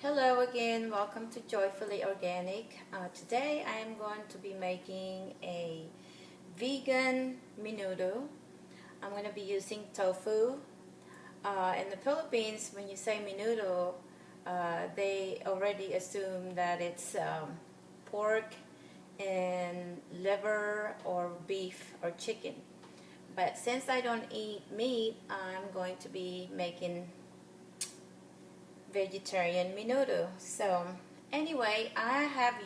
Hello again, welcome to Joyfully Organic. Today I am going to be making a vegan menudo. I'm going to be using tofu. In the Philippines, when you say menudo, they already assume that it's pork and liver or beef or chicken. But since I don't eat meat, I'm going to be making vegetarian menudo. So anyway, I'm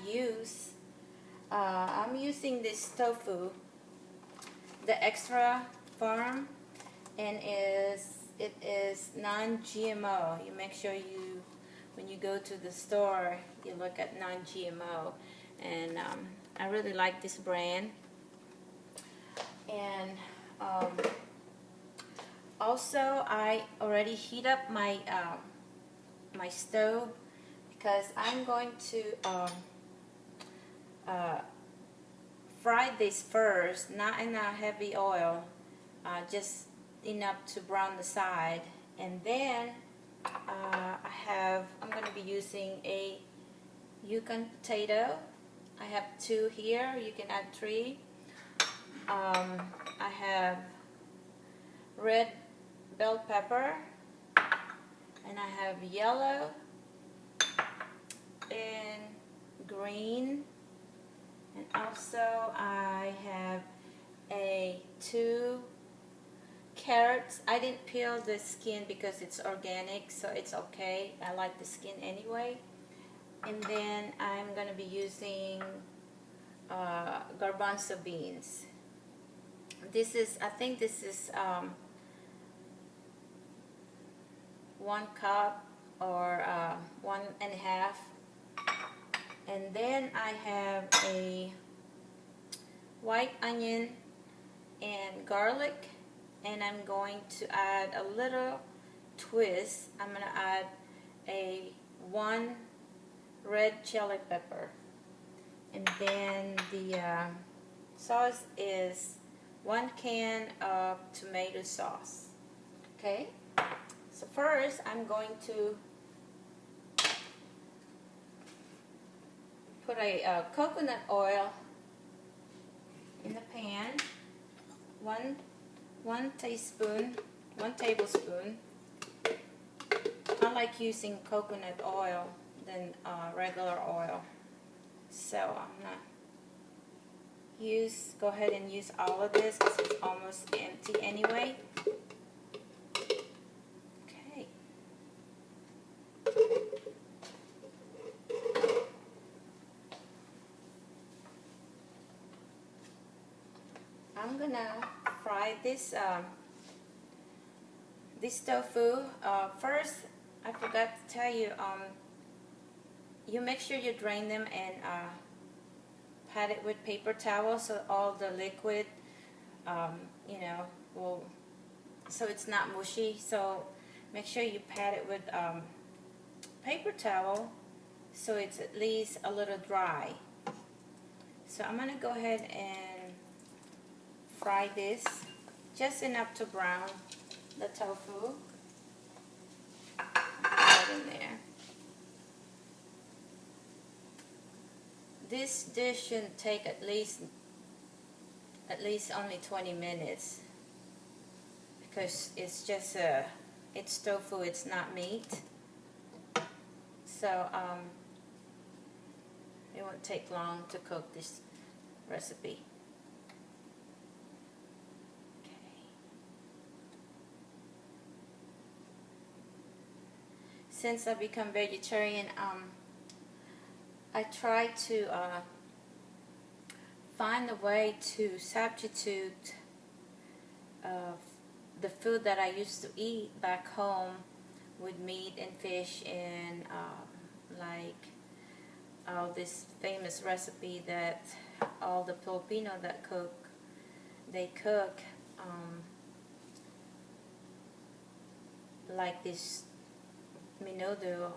using this tofu, the extra firm, and it is non-GMO. You make sure when you go to the store, you look at non-GMO, and I really like this brand. And also I already heat up my my stove because I'm going to fry this first, not in a heavy oil, just enough to brown the side, and then I'm going to be using a Yukon potato. I have 2 here, you can add 3. I have red bell pepper, and I have yellow and green, and also I have 2 carrots. I didn't peel the skin because it's organic, so it's okay. I like the skin anyway. And then I'm going to be using garbanzo beans. I think this is 1 cup or 1.5. And then I have a white onion and garlic, and I'm going to add a little twist. I'm going to add 1 red chili pepper, and then the sauce is 1 can of tomato sauce. Okay, so first I'm going to put a coconut oil in the pan, 1 tablespoon. I like using coconut oil than regular oil, so I'm gonna go ahead and use all of this because it's almost empty anyway. Okay. I'm gonna fry this tofu. First, I forgot to tell you, you make sure you drain them and pat it with paper towel so all the liquid, so it's not mushy. So make sure you pat it with paper towel so it's at least a little dry. So I'm going to go ahead and fry this just enough to brown the tofu. Put it in there. This dish shouldn't take at least only 20 minutes because it's just it's tofu, it's not meat. So it won't take long to cook this recipe. Okay. Since I become vegetarian, I try to find a way to substitute the food that I used to eat back home with meat and fish, and like this famous recipe that all the Filipino that cook like this menudo.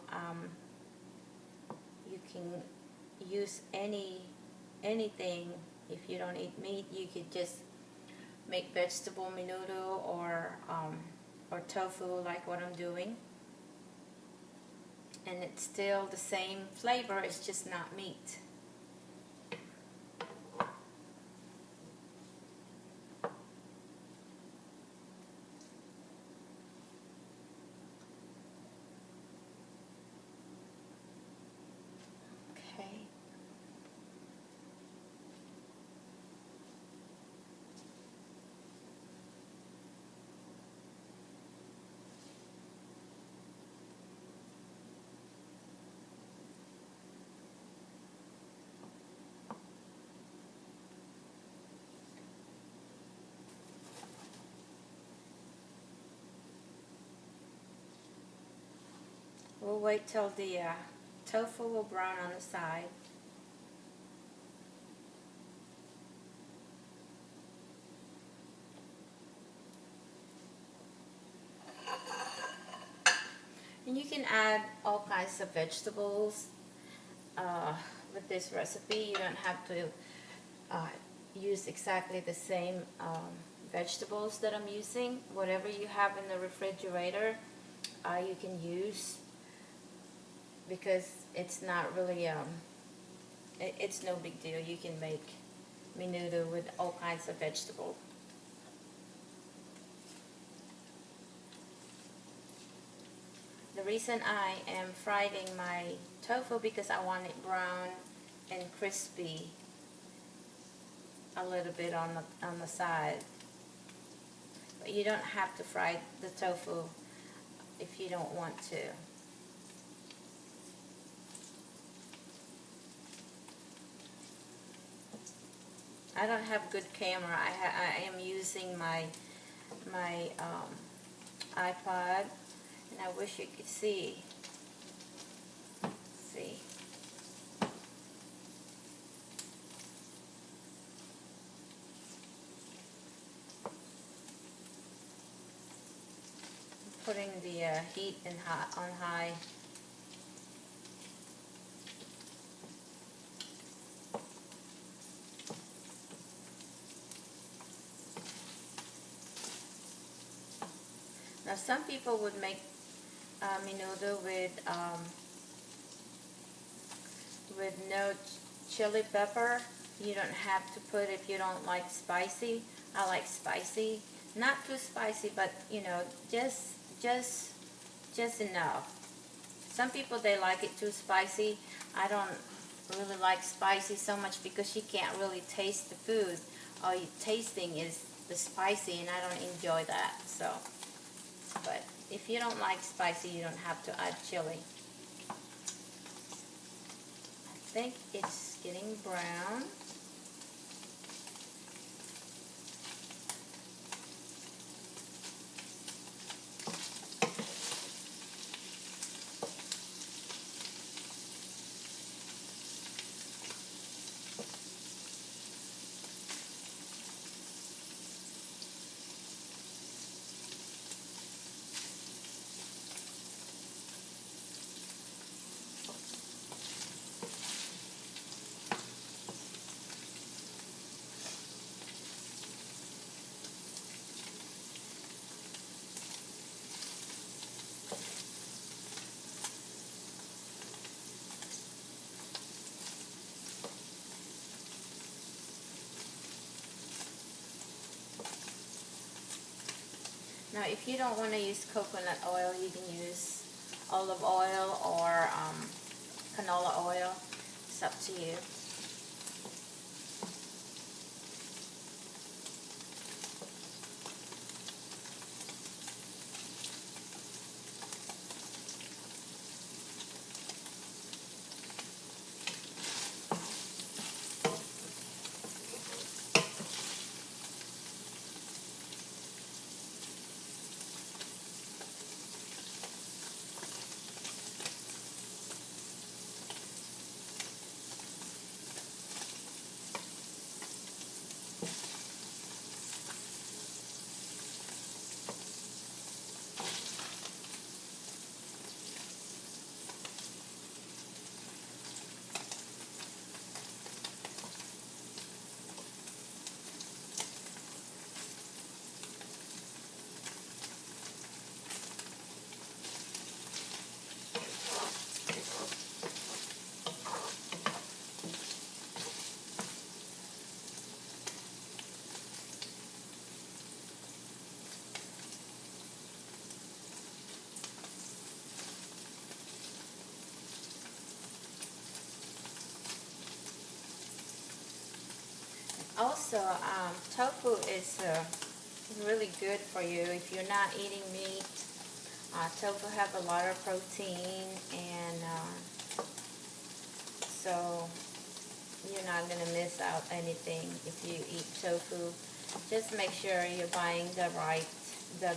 You can use anything. If you don't eat meat, you could just make vegetable menudo or tofu like what I'm doing. and it's still the same flavor, it's just not meat. Okay. We'll wait till the tofu will brown on the side. And you can add all kinds of vegetables with this recipe. You don't have to use exactly the same vegetables that I'm using. Whatever you have in the refrigerator, you can use, because it's not really, it's no big deal. You can make menudo with all kinds of vegetables. The reason I am frying my tofu because I want it brown and crispy a little bit on the side. But you don't have to fry the tofu if you don't want to. I don't have good camera. I am using my iPod, and I wish you could see. See. I'm putting the heat on high. Now some people would make menudo with no chili pepper. You don't have to put, if you don't like spicy. I like spicy, not too spicy, but you know, just enough. Some people, they like it too spicy. I don't really like spicy so much because you can't really taste the food. All you're tasting is the spicy, and I don't enjoy that. So, but if you don't like spicy, you don't have to add chili. I think it's getting brown. Now, if you don't want to use coconut oil, you can use olive oil or canola oil. It's up to you. also, tofu is really good for you if you're not eating meat. Tofu have a lot of protein, and so you're not going to miss out anything if you eat tofu. Just make sure you're buying the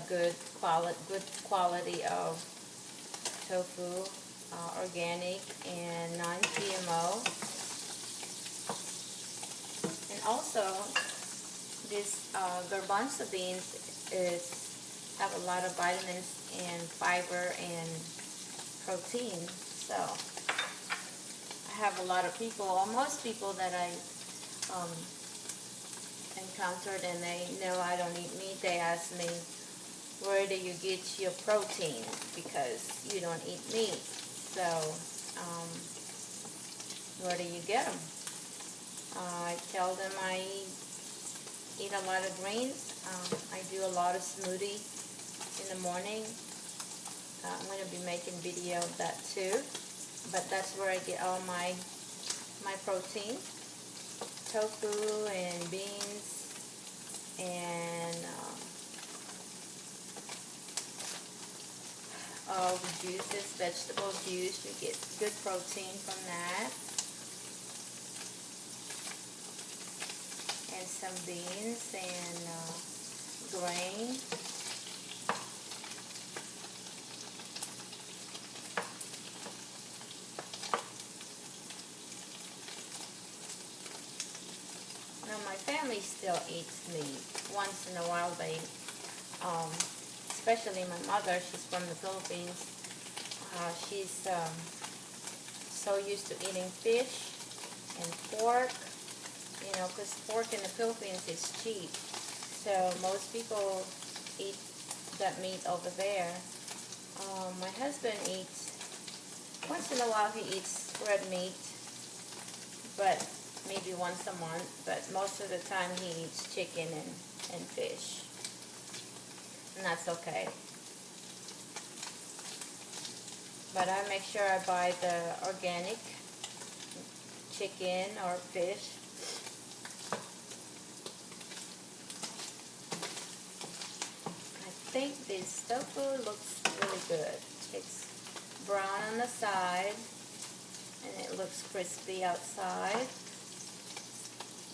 good quality of tofu, organic and non-GMO. And also, this garbanzo beans have a lot of vitamins and fiber and protein. So I have a lot of people, or most people that I encountered, and they know I don't eat meat. They ask me, where do you get your protein, because you don't eat meat? So where do you get them? I tell them I eat a lot of greens. I do a lot of smoothie in the morning. I'm going to be making video of that too, but that's where I get all my protein. Tofu and beans and all the juices, vegetable juice. You get good protein from that. And some beans and grain. Now my family still eats meat. Once in a while they, especially my mother, she's from the Philippines. She's so used to eating fish and pork. You know, because pork in the Philippines is cheap. So most people eat that meat over there. My husband eats, once in a while he eats red meat, but maybe once a month. But most of the time he eats chicken and fish. And that's okay. But I make sure I buy the organic chicken or fish. I think this tofu looks really good. It's brown on the side and it looks crispy outside.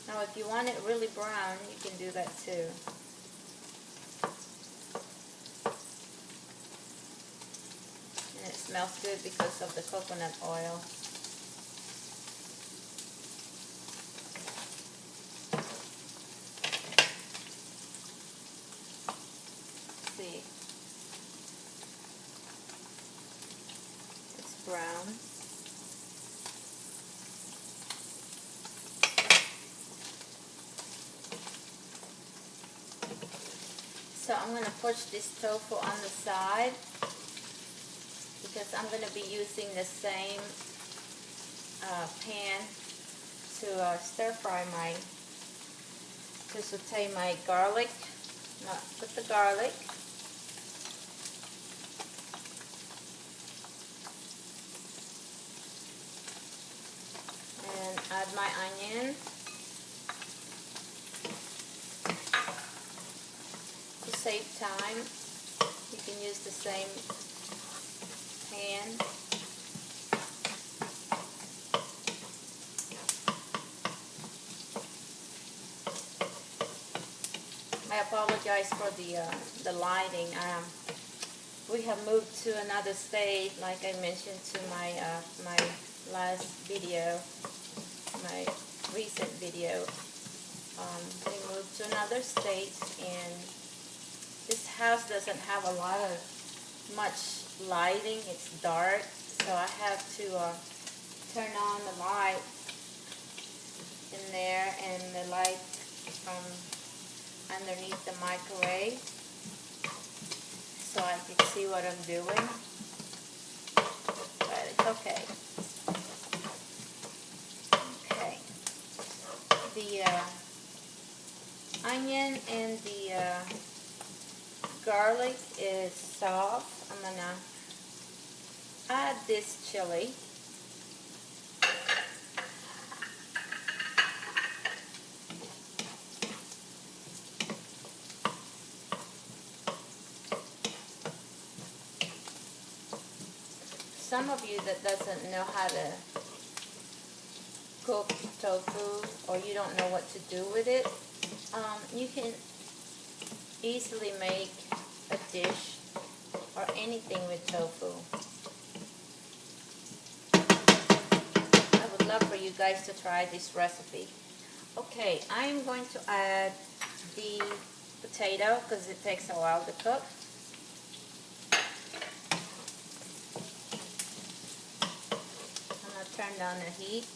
Now if you want it really brown, you can do that too. And it smells good because of the coconut oil. See, it's brown. So I'm going to push this tofu on the side because I'm going to be using the same pan to stir fry to saute my garlic. Put the garlic. And add my onion. To save time, you can use the same pan. I apologize for the lighting. We have moved to another state, like I mentioned to my my last video, my recent video. We moved to another state, and this house doesn't have a lot of much lighting. It's dark, so I have to turn on the light in there, and the light from underneath the microwave, so I can see what I'm doing. But it's okay. Okay. The onion and the garlic is soft. I'm gonna add this chili. some of you that doesn't know how to cook tofu, or you don't know what to do with it, you can easily make a dish or anything with tofu. I would love for you guys to try this recipe. Okay, I'm going to add the potato because it takes a while to cook. I'm going to turn down the heat.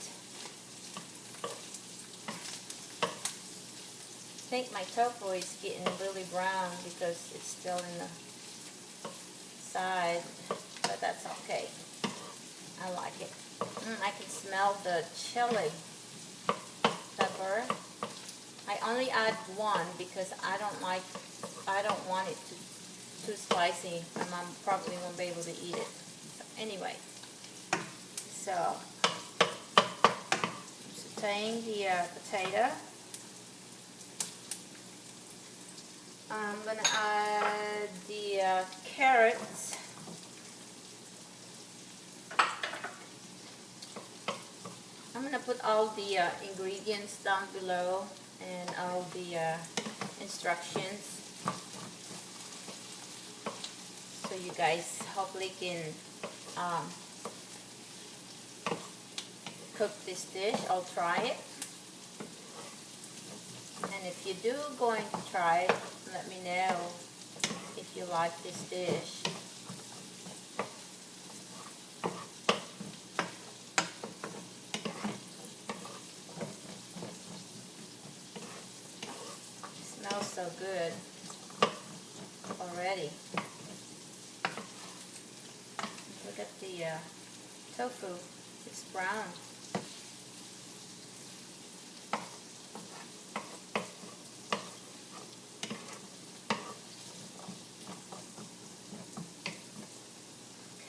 I think my tofu is getting really brown because it's still in the side, but that's okay. I like it. I can smell the chili pepper. I only add one because I don't want it too spicy. My mom probably won't be able to eat it. So anyway, so sautéing the potato. I'm going to add the carrots. I'm going to put all the ingredients down below and all the instructions so you guys hopefully can cook this dish. I'll try it. And if you do going to try it, let me know if you like this dish. It smells so good already. Look at the tofu. It's brown.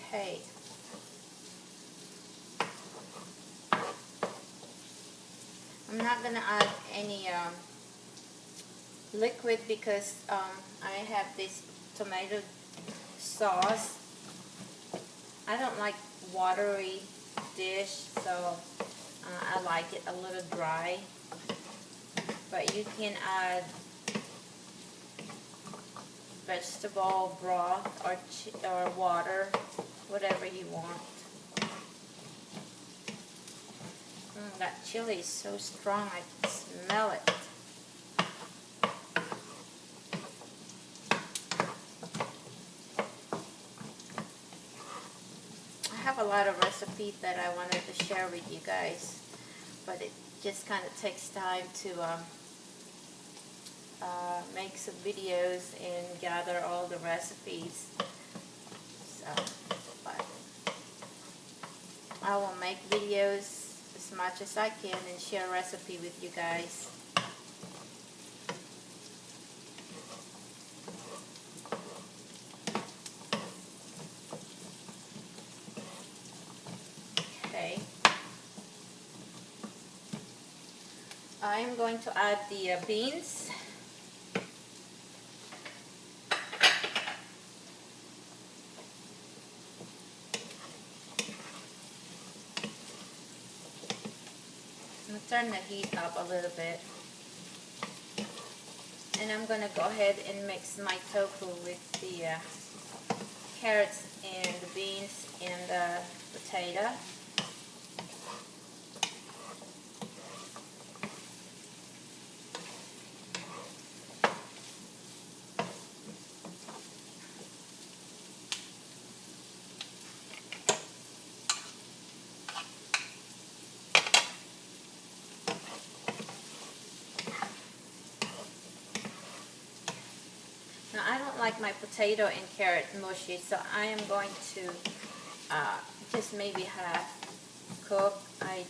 Okay. I'm not gonna add any liquid because I have this tomato sauce. I don't like watery dish, so I like it a little dry. But you can add vegetable broth or water, whatever you want. That chili is so strong, I can smell it. I have a lot of recipes that I wanted to share with you guys, but it just kind of takes time to make some videos and gather all the recipes. So, but I will make videos as much as I can and share a recipe with you guys. Okay. I'm going to add the beans. Turn the heat up a little bit, and I'm gonna go ahead and mix my tofu with the carrots and the beans and the potato. Now I don't like my potato and carrot mushy, so I am going to just maybe half cook. I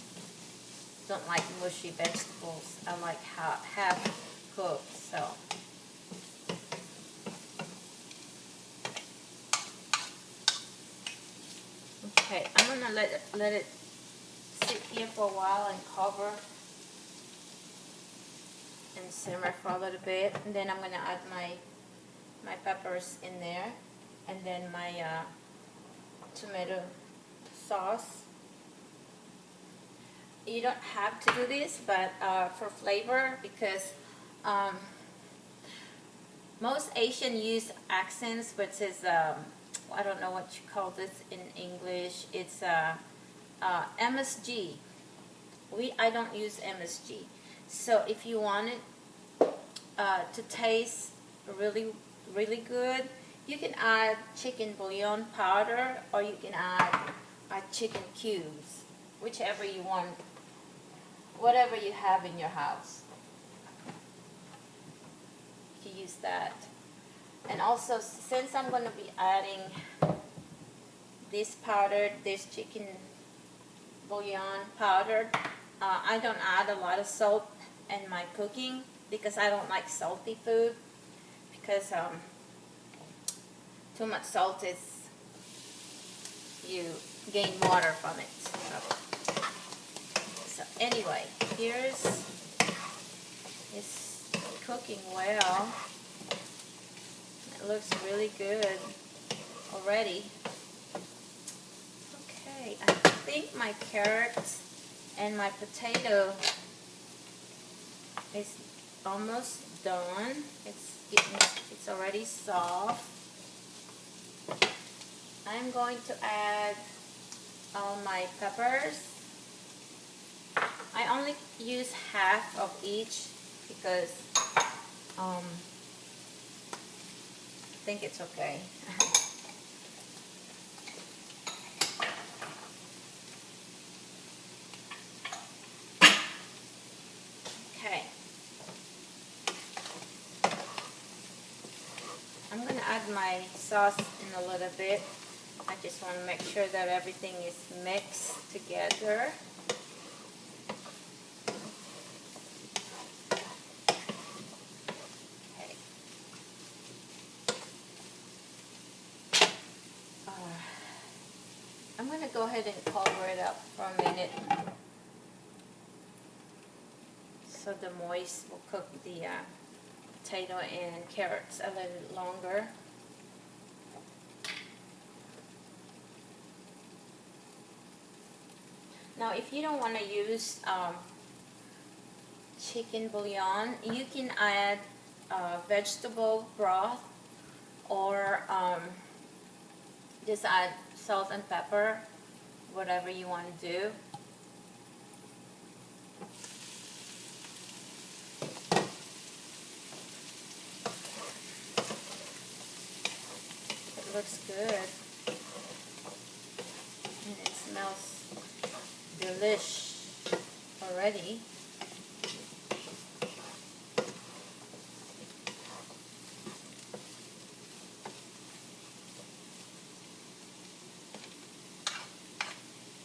don't like mushy vegetables. I like half cooked, so. Okay, I'm gonna let it sit here for a while and cover and simmer for a little bit, and then I'm gonna add my peppers in there, and then my tomato sauce. You don't have to do this, but for flavor, because most Asian use accents, which is I don't know what you call this in English. It's MSG. I don't use MSG. So if you want it to taste really good, you can add chicken bouillon powder, or you can add chicken cubes, whichever you want, whatever you have in your house. You use that. And also, since I'm going to be adding this chicken bouillon powder, I don't add a lot of salt in my cooking because I don't like salty food, because too much salt is, you gain water from it. So anyway, it's cooking well. It looks really good already. Okay, I think my carrots and my potato is almost done. It's already soft. I'm going to add all my peppers. I only use half of each because I think it's okay. Okay. I'm going to add my sauce in a little bit. I just want to make sure that everything is mixed together. Okay. I'm going to go ahead and cover it up for a minute so the moist will cook the potato and carrots a little longer. Now, if you don't want to use chicken bouillon, you can add vegetable broth, or just add salt and pepper, whatever you want to do. It looks good, and it smells delish already.